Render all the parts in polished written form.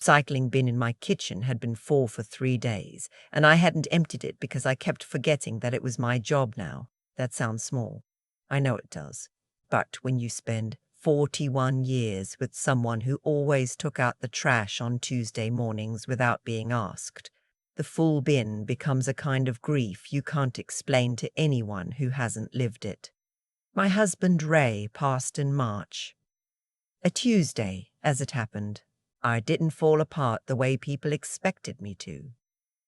Recycling bin in my kitchen had been full for 3 days, and I hadn't emptied it because I kept forgetting that it was my job now. That sounds small. I know it does. But when you spend 41 years with someone who always took out the trash on Tuesday mornings without being asked, the full bin becomes a kind of grief you can't explain to anyone who hasn't lived it. My husband Ray passed in March. A Tuesday, as it happened. I didn't fall apart the way people expected me to.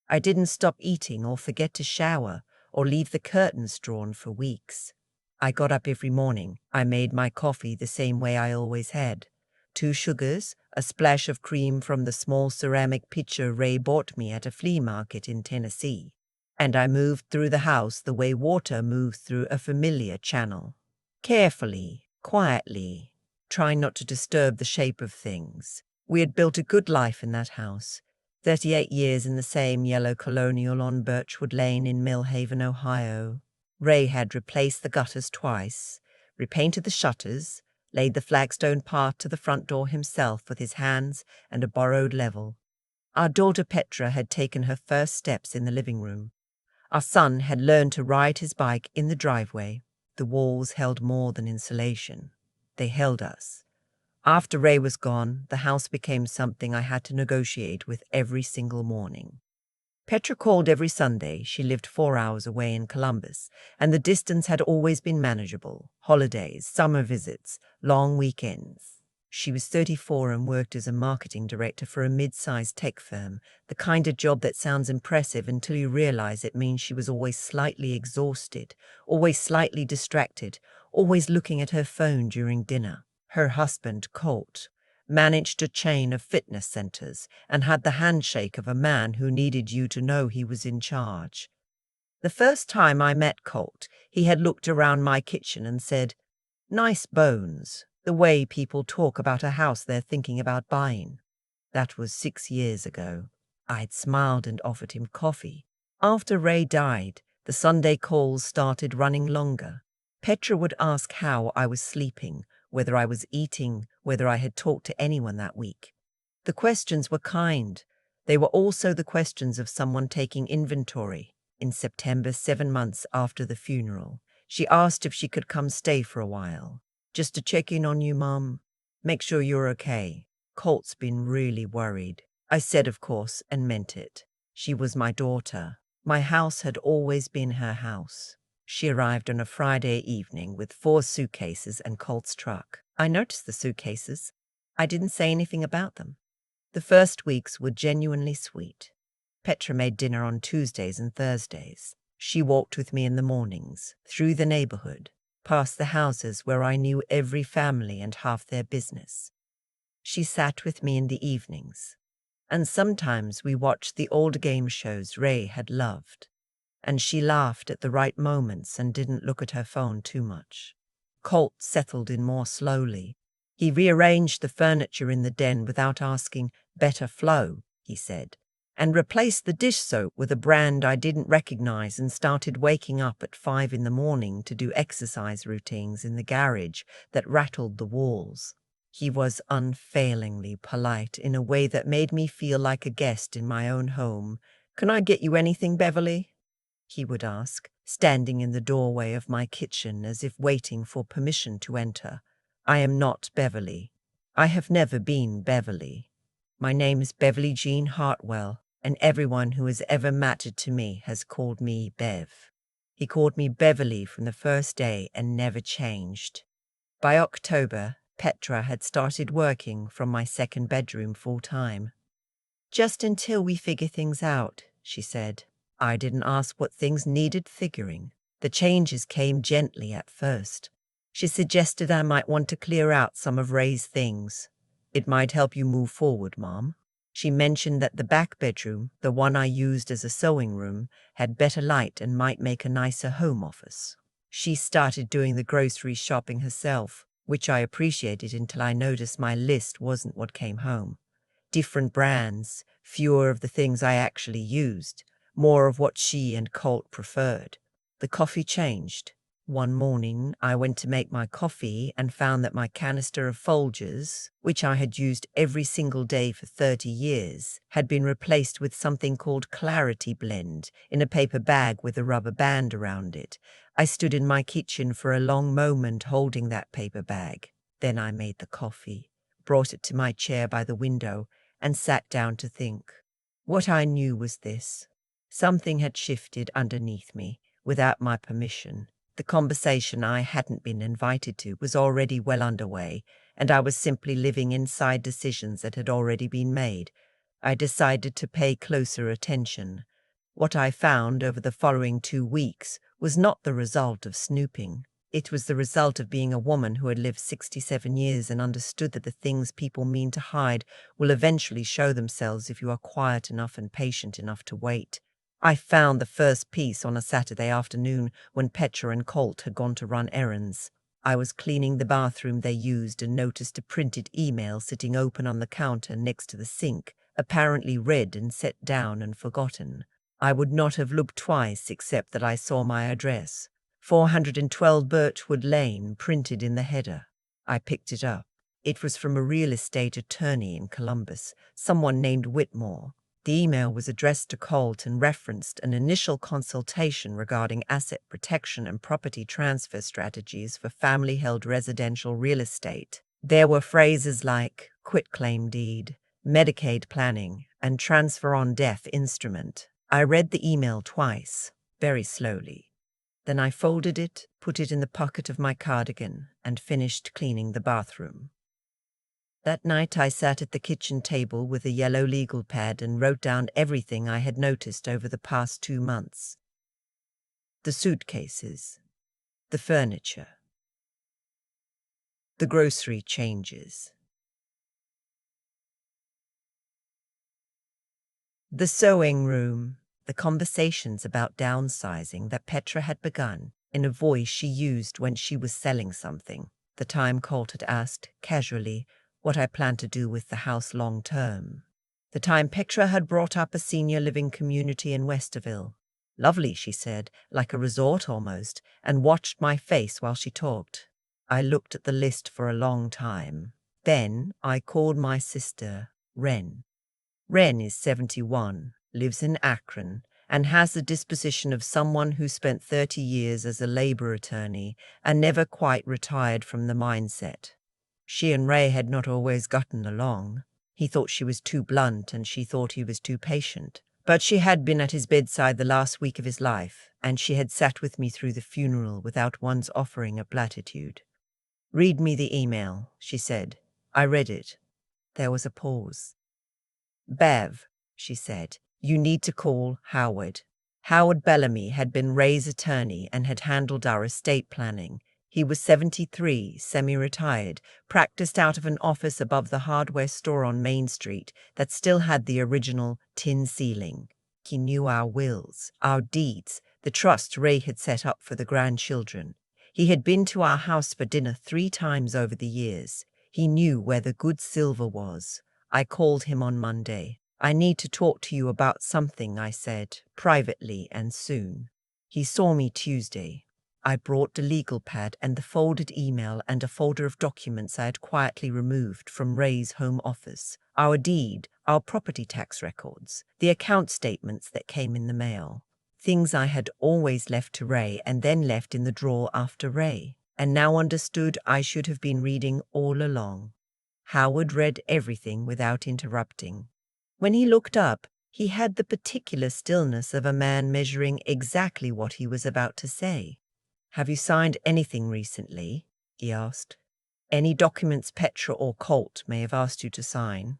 I didn't stop eating or forget to shower or leave the curtains drawn for weeks. I got up every morning. I made my coffee the same way I always had. 2 sugars, a splash of cream from the small ceramic pitcher Ray bought me at a flea market in Tennessee. And I moved through the house the way water moves through a familiar channel. Carefully, quietly, trying not to disturb the shape of things. We had built a good life in that house. 38 years in the same yellow colonial on Birchwood Lane in Millhaven, Ohio. Ray had replaced the gutters twice, repainted the shutters, laid the flagstone path to the front door himself with his hands and a borrowed level. Our daughter Petra had taken her first steps in the living room. Our son had learned to ride his bike in the driveway. The walls held more than insulation. They held us. After Ray was gone, the house became something I had to negotiate with every single morning. Petra called every Sunday. She lived 4 hours away in Columbus, and the distance had always been manageable. Holidays, summer visits, long weekends. She was 34 and worked as a marketing director for a mid-sized tech firm, the kind of job that sounds impressive until you realize it means she was always slightly exhausted, always slightly distracted, always looking at her phone during dinner. Her husband, Colt, managed a chain of fitness centers and had the handshake of a man who needed you to know he was in charge. The first time I met Colt, he had looked around my kitchen and said, "Nice bones," the way people talk about a house they're thinking about buying. That was 6 years ago. I'd smiled and offered him coffee. After Ray died, the Sunday calls started running longer. Petra would ask how I was sleeping, whether I was eating, whether I had talked to anyone that week. The questions were kind. They were also the questions of someone taking inventory. In September, 7 months after the funeral, she asked if she could come stay for a while. "Just to check in on you, Mom. Make sure you're okay. Colt's been really worried." I said, of course, and meant it. She was my daughter. My house had always been her house. She arrived on a Friday evening with 4 suitcases and Colt's truck. I noticed the suitcases. I didn't say anything about them. The first weeks were genuinely sweet. Petra made dinner on Tuesdays and Thursdays. She walked with me in the mornings, through the neighborhood, past the houses where I knew every family and half their business. She sat with me in the evenings, and sometimes we watched the old game shows Ray had loved, and she laughed at the right moments and didn't look at her phone too much. Colt settled in more slowly. He rearranged the furniture in the den without asking, "Better flow," he said, and replaced the dish soap with a brand I didn't recognize and started waking up at 5 in the morning to do exercise routines in the garage that rattled the walls. He was unfailingly polite in a way that made me feel like a guest in my own home. "Can I get you anything, Beverly?" he would ask, standing in the doorway of my kitchen as if waiting for permission to enter. I am not Beverly. I have never been Beverly. My name is Beverly Jean Hartwell, and everyone who has ever mattered to me has called me Bev. He called me Beverly from the first day and never changed. By October, Petra had started working from my second bedroom full-time. "Just until we figure things out," she said. I didn't ask what things needed figuring. The changes came gently at first. She suggested I might want to clear out some of Ray's things. "It might help you move forward, Mom." She mentioned that the back bedroom, the one I used as a sewing room, had better light and might make a nicer home office. She started doing the grocery shopping herself, which I appreciated until I noticed my list wasn't what came home. Different brands, fewer of the things I actually used, more of what she and Colt preferred. The coffee changed. One morning, I went to make my coffee and found that my canister of Folgers, which I had used every single day for 30 years, had been replaced with something called Clarity Blend in a paper bag with a rubber band around it. I stood in my kitchen for a long moment holding that paper bag. Then I made the coffee, brought it to my chair by the window, and sat down to think. What I knew was this. Something had shifted underneath me, without my permission. The conversation I hadn't been invited to was already well underway, and I was simply living inside decisions that had already been made. I decided to pay closer attention. What I found over the following 2 weeks was not the result of snooping. It was the result of being a woman who had lived 67 years and understood that the things people mean to hide will eventually show themselves if you are quiet enough and patient enough to wait. I found the first piece on a Saturday afternoon when Petra and Colt had gone to run errands. I was cleaning the bathroom they used and noticed a printed email sitting open on the counter next to the sink, apparently read and set down and forgotten. I would not have looked twice except that I saw my address, 412 Birchwood Lane, printed in the header. I picked it up. It was from a real estate attorney in Columbus, someone named Whitmore. The email was addressed to Colt and referenced an initial consultation regarding asset protection and property transfer strategies for family-held residential real estate. There were phrases like quitclaim deed, Medicaid planning, and transfer on death instrument. I read the email twice, very slowly. Then I folded it, put it in the pocket of my cardigan, and finished cleaning the bathroom. That night I sat at the kitchen table with a yellow legal pad and wrote down everything I had noticed over the past 2 months. The suitcases, the furniture, the grocery changes, the sewing room, the conversations about downsizing that Petra had begun in a voice she used when she was selling something, the time Colt had asked, casually, what I planned to do with the house long term. The time Petra had brought up a senior living community in Westerville. Lovely, she said, like a resort almost, and watched my face while she talked. I looked at the list for a long time. Then I called my sister, Wren. Wren is 71, lives in Akron, and has the disposition of someone who spent 30 years as a labor attorney and never quite retired from the mindset. She and Ray had not always gotten along. He thought she was too blunt and she thought he was too patient. But she had been at his bedside the last week of his life, and she had sat with me through the funeral without once offering a platitude. "Read me the email," she said. I read it. There was a pause. "Bev," she said, "you need to call Howard." Howard Bellamy had been Ray's attorney and had handled our estate planning. He was 73, semi-retired, practiced out of an office above the hardware store on Main Street that still had the original tin ceiling. He knew our wills, our deeds, the trust Ray had set up for the grandchildren. He had been to our house for dinner 3 times over the years. He knew where the good silver was. I called him on Monday. "I need to talk to you about something," I said, privately and soon. He saw me Tuesday. I brought the legal pad and the folded email and a folder of documents I had quietly removed from Ray's home office. Our deed, our property tax records, the account statements that came in the mail. Things I had always left to Ray and then left in the drawer after Ray, and now understood I should have been reading all along. Howard read everything without interrupting. When he looked up, he had the particular stillness of a man measuring exactly what he was about to say. "Have you signed anything recently?" he asked. "Any documents Petra or Colt may have asked you to sign?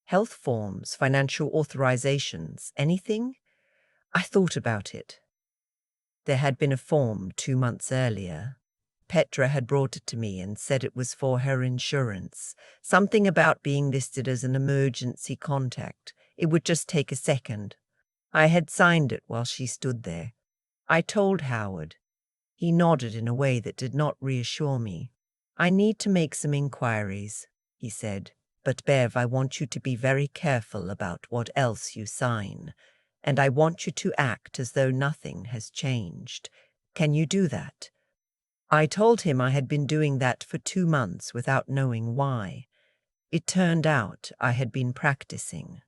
Health forms, financial authorizations, anything?" I thought about it. There had been a form 2 months earlier. Petra had brought it to me and said it was for her insurance. Something about being listed as an emergency contact. It would just take a second. I had signed it while she stood there. I told Howard. He nodded in a way that did not reassure me. "I need to make some inquiries," he said. "But Bev, I want you to be very careful about what else you sign. And I want you to act as though nothing has changed. Can you do that? I told him I had been doing that for 2 months without knowing why. It turned out I had been practicing.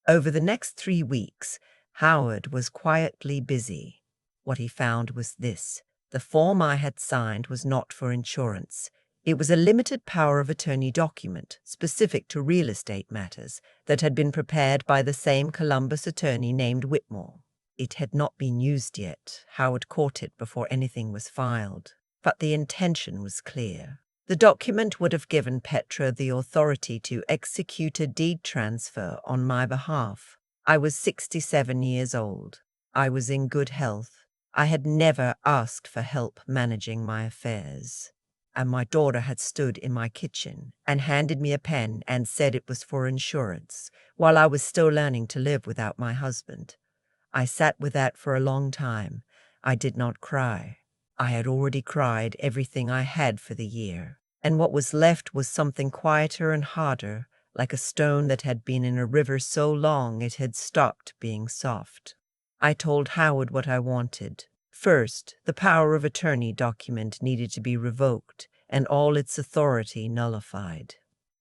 Over the next 3 weeks, Howard was quietly busy. What he found was this: the form I had signed was not for insurance. It was a limited power of attorney document specific to real estate matters that had been prepared by the same Columbus attorney named Whitmore. It had not been used yet. Howard caught it before anything was filed. But the intention was clear. The document would have given Petra the authority to execute a deed transfer on my behalf. I was 67 years old. I was in good health. I had never asked for help managing my affairs. And my daughter had stood in my kitchen and handed me a pen and said it was for insurance, while I was still learning to live without my husband. I sat with that for a long time. I did not cry. I had already cried everything I had for the year, and what was left was something quieter and harder, like a stone that had been in a river so long it had stopped being soft. I told Howard what I wanted. First, the power of attorney document needed to be revoked and all its authority nullified.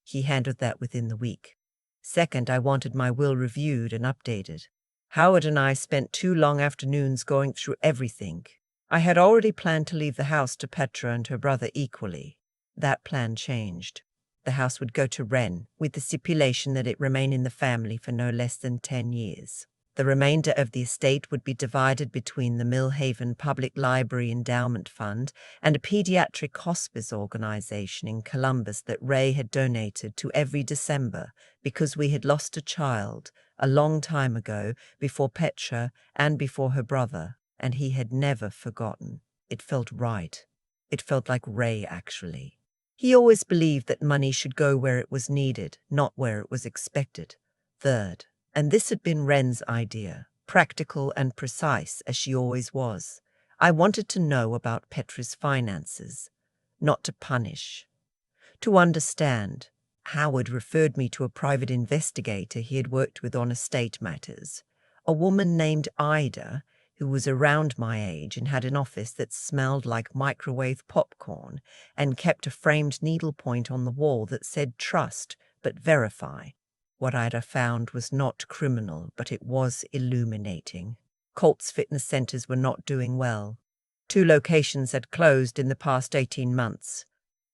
He handled that within the week. Second, I wanted my will reviewed and updated. Howard and I spent 2 long afternoons going through everything. I had already planned to leave the house to Petra and her brother equally. That plan changed. The house would go to Wren, with the stipulation that it remain in the family for no less than 10 years. The remainder of the estate would be divided between the Millhaven Public Library Endowment Fund and a pediatric hospice organization in Columbus that Ray had donated to every December because we had lost a child a long time ago, before Petra and before her brother, and he had never forgotten. It felt right. It felt like Ray, actually. He always believed that money should go where it was needed, not where it was expected. Third, and this had been Wren's idea, practical and precise as she always was, I wanted to know about Petra's finances, not to punish, to understand. Howard referred me to a private investigator he had worked with on estate matters, a woman named Ida, who was around my age and had an office that smelled like microwave popcorn and kept a framed needlepoint on the wall that said trust but verify. What Ida found was not criminal, but it was illuminating. Colt's fitness centers were not doing well. 2 locations had closed in the past 18 months.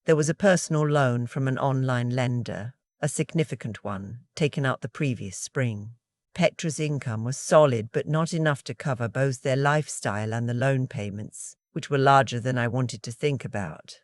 There was a personal loan from an online lender, a significant one, taken out the previous spring. Petra's income was solid, but not enough to cover both their lifestyle and the loan payments, which were larger than I wanted to think about.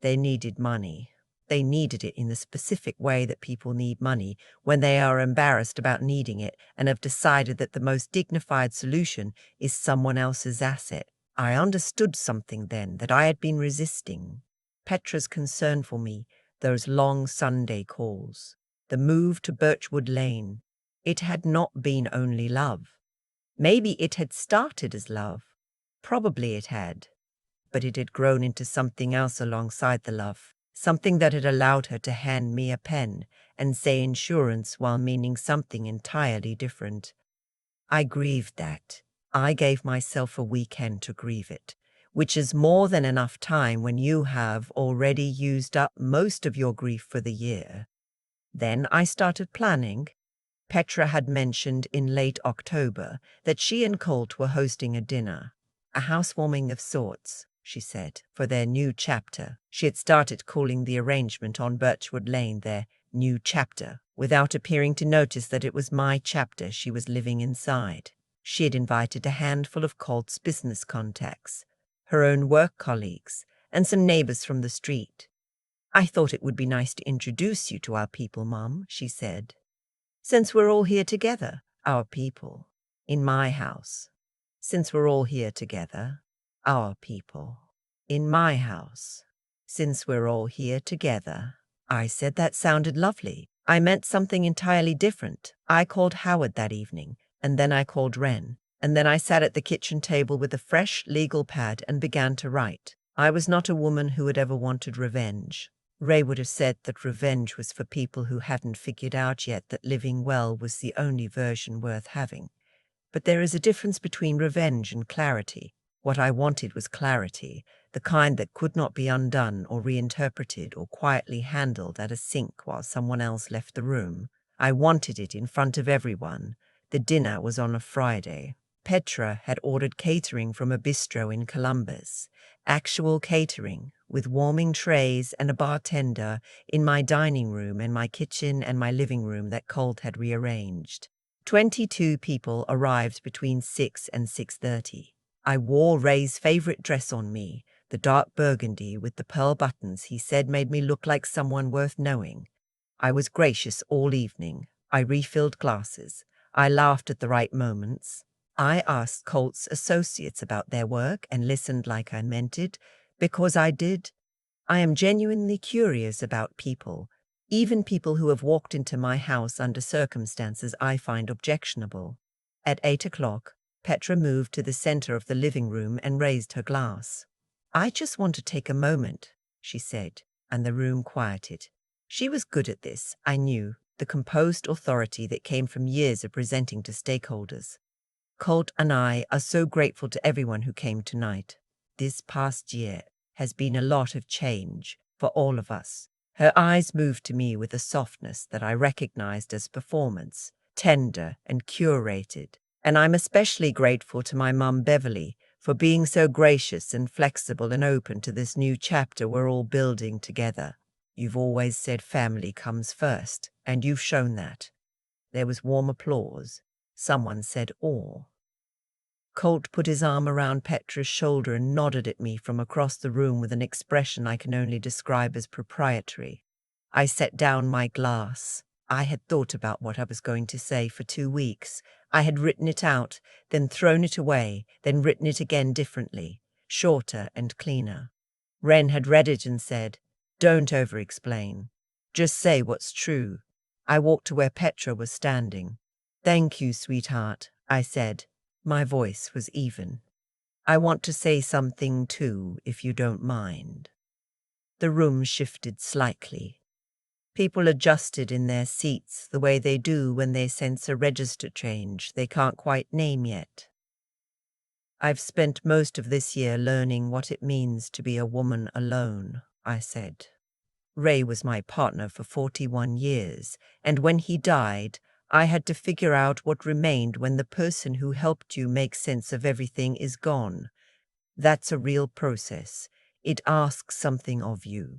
They needed money. They needed it in the specific way that people need money when they are embarrassed about needing it and have decided that the most dignified solution is someone else's asset. I understood something then that I had been resisting. Petra's concern for me, those long Sunday calls, the move to Birchwood Lane. It had not been only love. Maybe it had started as love. Probably it had. But it had grown into something else alongside the love, something that had allowed her to hand me a pen and say insurance while meaning something entirely different. I grieved that. I gave myself a weekend to grieve it, which is more than enough time when you have already used up most of your grief for the year. Then I started planning. Petra had mentioned in late October that she and Colt were hosting a dinner, a housewarming of sorts, she said, for their new chapter. She had started calling the arrangement on Birchwood Lane their new chapter, without appearing to notice that it was my chapter she was living inside. She had invited a handful of Colt's business contacts, her own work colleagues, and some neighbors from the street. "I thought it would be nice to introduce you to our people, Mom," she said. "Since we're all here together, our people, in my house. Since we're all here together, our people, in my house. Since we're all here together." I said that sounded lovely. I meant something entirely different. I called Howard that evening, and then I called Wren, and then I sat at the kitchen table with a fresh legal pad and began to write. I was not a woman who had ever wanted revenge. Ray would have said that revenge was for people who hadn't figured out yet that living well was the only version worth having. But there is a difference between revenge and clarity. What I wanted was clarity, the kind that could not be undone or reinterpreted or quietly handled at a sink while someone else left the room. I wanted it in front of everyone. The dinner was on a Friday. Petra had ordered catering from a bistro in Columbus. Actual catering, with warming trays and a bartender in my dining room and my kitchen and my living room that Colt had rearranged. 22 people arrived between 6 and 6:30. I wore Ray's favorite dress on me, the dark burgundy with the pearl buttons he said made me look like someone worth knowing. I was gracious all evening. I refilled glasses. I laughed at the right moments. I asked Colt's associates about their work and listened like I meant it, because I did. I am genuinely curious about people, even people who have walked into my house under circumstances I find objectionable. At 8 o'clock, Petra moved to the center of the living room and raised her glass. "I just want to take a moment," she said, and the room quieted. She was good at this, I knew, the composed authority that came from years of presenting to stakeholders. Colt and I are so grateful to everyone who came tonight. This past year has been a lot of change for all of us. Her eyes moved to me with a softness that I recognized as performance, tender and curated. And I'm especially grateful to my mum Beverly for being so gracious and flexible and open to this new chapter we're all building together. You've always said family comes first, and you've shown that. There was warm applause. Someone said awe. Colt put his arm around Petra's shoulder and nodded at me from across the room with an expression I can only describe as proprietary. I set down my glass. I had thought about what I was going to say for 2 weeks. I had written it out, then thrown it away, then written it again differently, shorter and cleaner. Wren had read it and said, "Don't over-explain. Just say what's true." I walked to where Petra was standing. "Thank you, sweetheart," I said. My voice was even. "I want to say something too, if you don't mind." The room shifted slightly. People adjusted in their seats the way they do when they sense a register change they can't quite name yet. "I've spent most of this year learning what it means to be a woman alone," I said. "Ray was my partner for 41 years, and when he died, I had to figure out what remained when the person who helped you make sense of everything is gone. That's a real process. It asks something of you."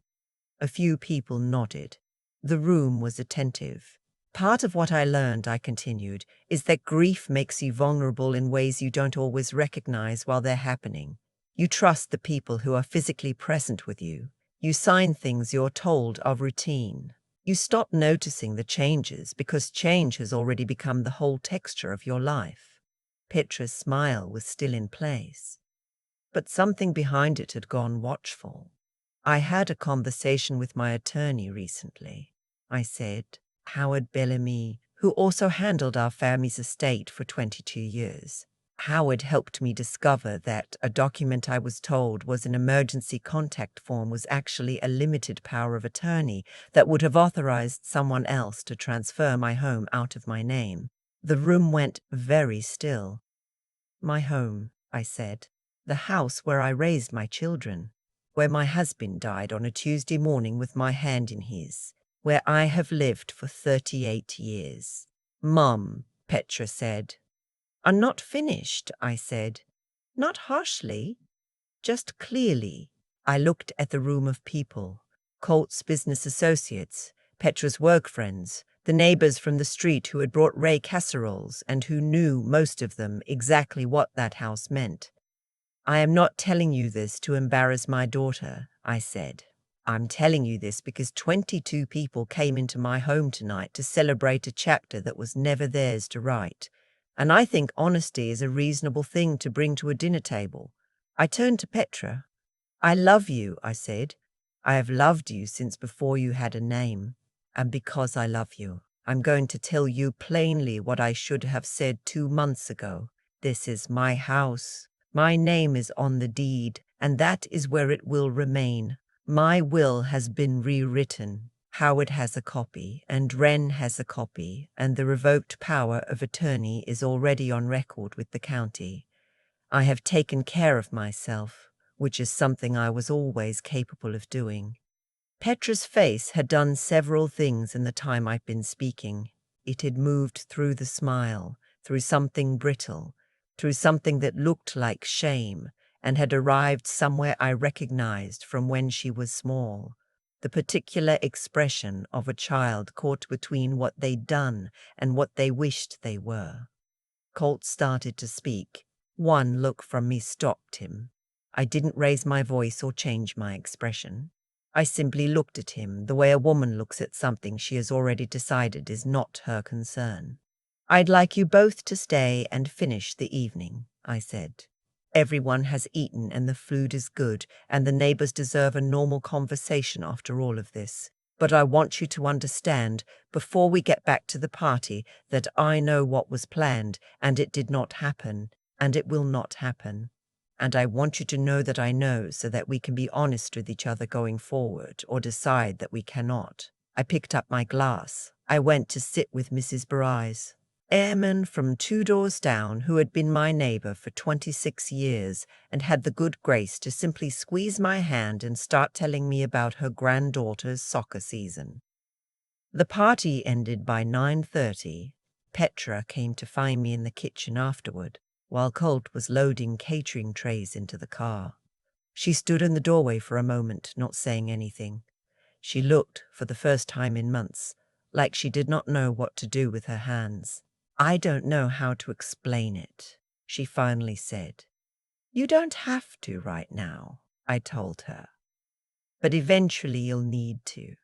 A few people nodded. The room was attentive. "Part of what I learned," I continued, "is that grief makes you vulnerable in ways you don't always recognize while they're happening. You trust the people who are physically present with you. You sign things you're told are routine. You stop noticing the changes because change has already become the whole texture of your life." Petra's smile was still in place, but something behind it had gone watchful. "I had a conversation with my attorney recently," I said. "Howard Bellamy, who also handled our family's estate for 22 years. Howard helped me discover that a document I was told was an emergency contact form was actually a limited power of attorney that would have authorized someone else to transfer my home out of my name." The room went very still. "My home," I said. "The house where I raised my children, where my husband died on a Tuesday morning with my hand in his, where I have lived for 38 years. "Mum," Petra said. "I'm not finished," I said. Not harshly, just clearly. I looked at the room of people. Colt's business associates, Petra's work friends, the neighbors from the street who had brought Ray casseroles and who knew, most of them, exactly what that house meant. "I am not telling you this to embarrass my daughter," I said. "I'm telling you this because 22 people came into my home tonight to celebrate a chapter that was never theirs to write. And I think honesty is a reasonable thing to bring to a dinner table." I turned to Petra. "I love you," I said. "I have loved you since before you had a name. And because I love you, I'm going to tell you plainly what I should have said 2 months ago. This is my house. My name is on the deed, and that is where it will remain. My will has been rewritten. Howard has a copy, and Wren has a copy, and the revoked power of attorney is already on record with the county. I have taken care of myself. which is something I was always capable of doing. Petra's face had done several things in the time I'd been speaking. It had moved through the smile, through something brittle, through something that looked like shame, and had arrived somewhere I recognized from when she was small. The particular expression of a child caught between what they'd done and what they wished they were. Colt started to speak. One look from me stopped him. I didn't raise my voice or change my expression. I simply looked at him the way a woman looks at something she has already decided is not her concern. "I'd like you both to stay and finish the evening," I said. "Everyone has eaten and the food is good, and the neighbors deserve a normal conversation after all of this. But I want you to understand, before we get back to the party, that I know what was planned, and it did not happen, and it will not happen. And I want you to know that I know, so that we can be honest with each other going forward, or decide that we cannot." I picked up my glass. I went to sit with Mrs. Barais, airman from 2 doors down, who had been my neighbor for 26 years and had the good grace to simply squeeze my hand and start telling me about her granddaughter's soccer season. The party ended by 9:30. Petra came to find me in the kitchen afterward, while Colt was loading catering trays into the car. She stood in the doorway for a moment, not saying anything. She looked, for the first time in months, like she did not know what to do with her hands. "I don't know how to explain it," she finally said. "You don't have to right now," I told her. "But eventually you'll need to."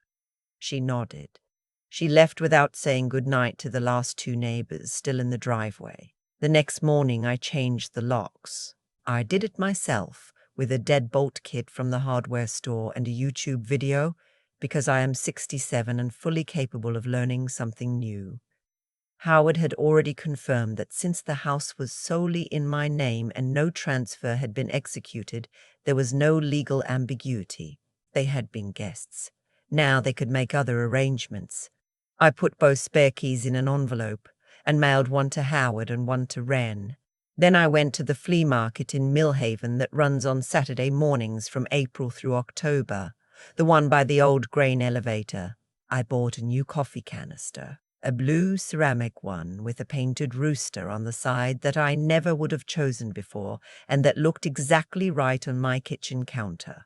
She nodded. She left without saying good night to the last 2 neighbors still in the driveway. The next morning I changed the locks. I did it myself, with a deadbolt kit from the hardware store and a YouTube video, because I am 67 and fully capable of learning something new. Howard had already confirmed that since the house was solely in my name and no transfer had been executed, there was no legal ambiguity. They had been guests. Now they could make other arrangements. I put both spare keys in an envelope and mailed one to Howard and one to Wren. Then I went to the flea market in Millhaven that runs on Saturday mornings from April through October, the one by the old grain elevator. I bought a new coffee canister, a blue ceramic one with a painted rooster on the side that I never would have chosen before and that looked exactly right on my kitchen counter.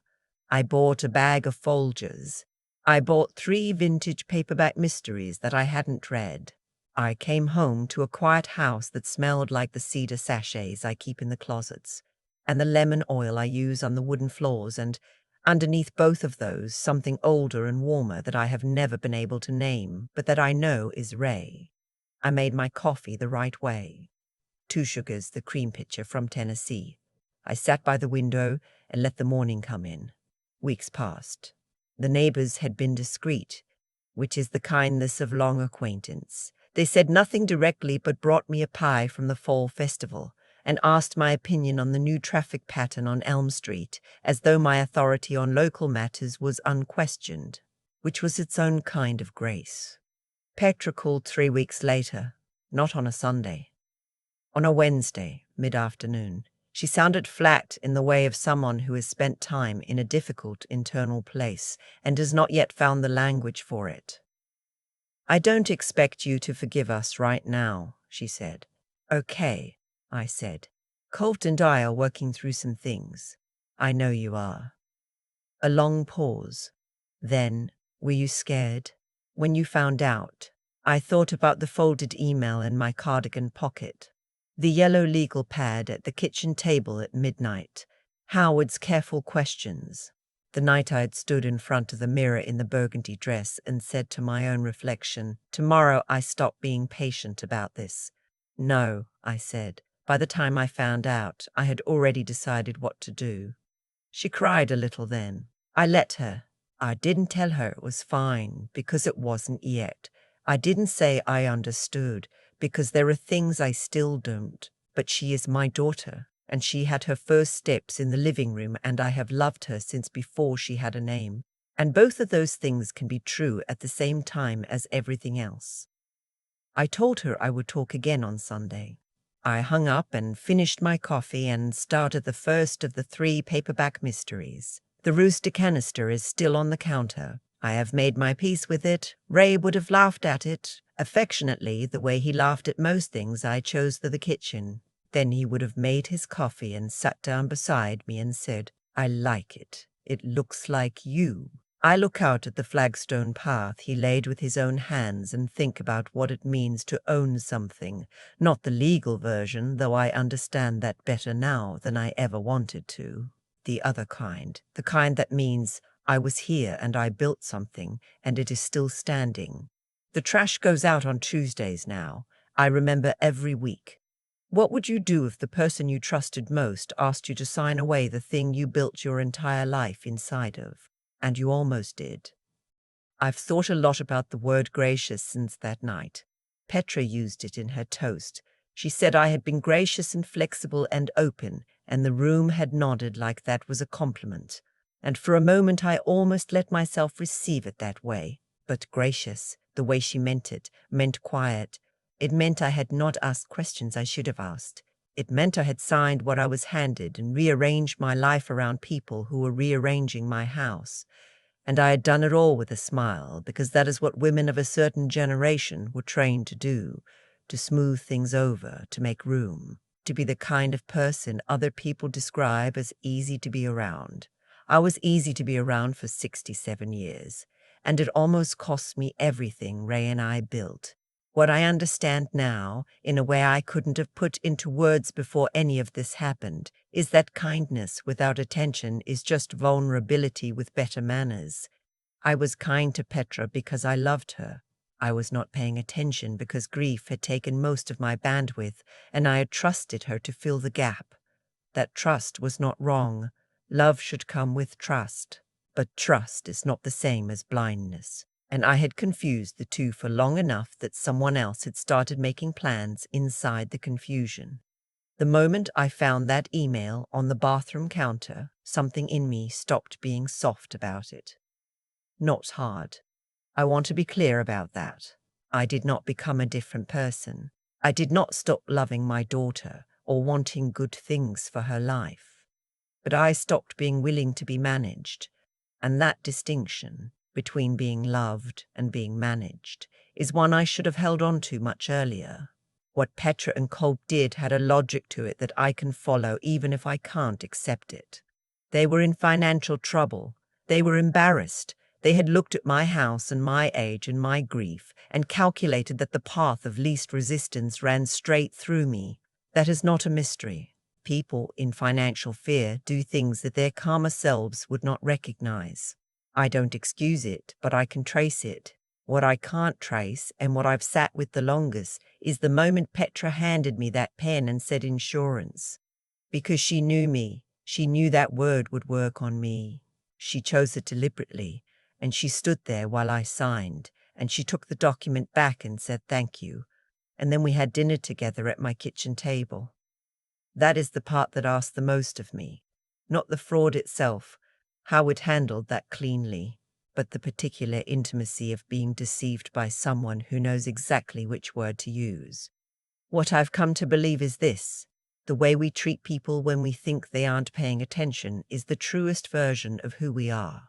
I bought a bag of Folgers. I bought 3 vintage paperback mysteries that I hadn't read. I came home to a quiet house that smelled like the cedar sachets I keep in the closets, and the lemon oil I use on the wooden floors, and underneath both of those, something older and warmer that I have never been able to name, but that I know is Ray. I made my coffee the right way. 2 sugars, the cream pitcher from Tennessee. I sat by the window and let the morning come in. Weeks passed. The neighbors had been discreet, which is the kindness of long acquaintance. They said nothing directly but brought me a pie from the fall festival and asked my opinion on the new traffic pattern on Elm Street, as though my authority on local matters was unquestioned, which was its own kind of grace. Petra called 3 weeks later, not on a Sunday. On a Wednesday, mid-afternoon. She sounded flat in the way of someone who has spent time in a difficult internal place and has not yet found the language for it. "I don't expect you to forgive us right now," she said. "Okay," I said. "Colt and I are working through some things. I know you are." A long pause. Then, "Were you scared when you found out?" I thought about the folded email in my cardigan pocket, the yellow legal pad at the kitchen table at midnight, Howard's careful questions, the night I had stood in front of the mirror in the burgundy dress and said to my own reflection, "Tomorrow I stop being patient about this." "No," I said. By the time I found out, I had already decided what to do. She cried a little then. I let her. I didn't tell her it was fine, because it wasn't yet. I didn't say I understood, because there are things I still don't. But she is my daughter, and she had her first steps in the living room, and I have loved her since before she had a name. And both of those things can be true at the same time as everything else. I told her I would talk again on Sunday. I hung up and finished my coffee and started the first of the 3 paperback mysteries. The rooster canister is still on the counter. I have made my peace with it. Ray would have laughed at it, affectionately, the way he laughed at most things I chose for the kitchen. Then he would have made his coffee and sat down beside me and said, "I like it. It looks like you." I look out at the flagstone path he laid with his own hands and think about what it means to own something, not the legal version, though I understand that better now than I ever wanted to. The other kind, the kind that means I was here and I built something and it is still standing. The trash goes out on Tuesdays now. I remember every week. What would you do if the person you trusted most asked you to sign away the thing you built your entire life inside of? And you almost did. I've thought a lot about the word gracious since that night. Petra used it in her toast. She said I had been gracious and flexible and open, and the room had nodded like that was a compliment. And for a moment I almost let myself receive it that way. But gracious, the way she meant it, meant quiet. It meant I had not asked questions I should have asked. It meant I had signed what I was handed and rearranged my life around people who were rearranging my house. And I had done it all with a smile, because that is what women of a certain generation were trained to do, to smooth things over, to make room, to be the kind of person other people describe as easy to be around. I was easy to be around for 67 years, and it almost cost me everything Ray and I built. What I understand now, in a way I couldn't have put into words before any of this happened, is that kindness without attention is just vulnerability with better manners. I was kind to Petra because I loved her. I was not paying attention because grief had taken most of my bandwidth, and I had trusted her to fill the gap. That trust was not wrong. Love should come with trust. But trust is not the same as blindness. And I had confused the two for long enough that someone else had started making plans inside the confusion. The moment I found that email on the bathroom counter, something in me stopped being soft about it. Not hard. I want to be clear about that. I did not become a different person. I did not stop loving my daughter or wanting good things for her life. But I stopped being willing to be managed, and that distinction between being loved and being managed is one I should have held on to much earlier. What Petra and Colt did had a logic to it that I can follow even if I can't accept it. They were in financial trouble. They were embarrassed. They had looked at my house and my age and my grief and calculated that the path of least resistance ran straight through me. That is not a mystery. People in financial fear do things that their calmer selves would not recognize. I don't excuse it, but I can trace it. What I can't trace, and what I've sat with the longest, is the moment Petra handed me that pen and said insurance. Because she knew me. She knew that word would work on me. She chose it deliberately, and she stood there while I signed, and she took the document back and said thank you. And then we had dinner together at my kitchen table. That is the part that asked the most of me. Not the fraud itself, how it handled that cleanly, but the particular intimacy of being deceived by someone who knows exactly which word to use. What I've come to believe is this: the way we treat people when we think they aren't paying attention is the truest version of who we are.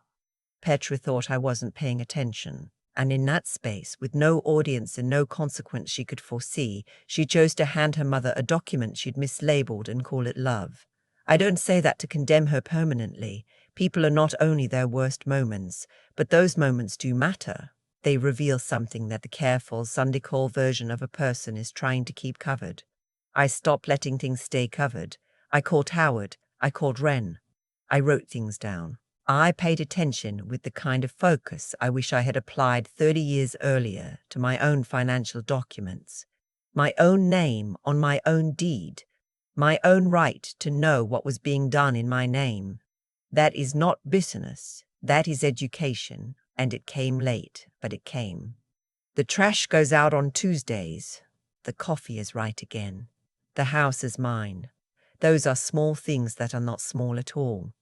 Petra thought I wasn't paying attention, and in that space, with no audience and no consequence she could foresee, she chose to hand her mother a document she'd mislabeled and call it love. I don't say that to condemn her permanently. People are not only their worst moments, but those moments do matter. They reveal something that the careful Sunday call version of a person is trying to keep covered. I stopped letting things stay covered. I called Howard. I called Wren. I wrote things down. I paid attention with the kind of focus I wish I had applied 30 years earlier to my own financial documents. My own name on my own deed. My own right to know what was being done in my name. That is not business. That is education, and it came late, but it came. The trash goes out on Tuesdays. The coffee is right again. The house is mine. Those are small things that are not small at all.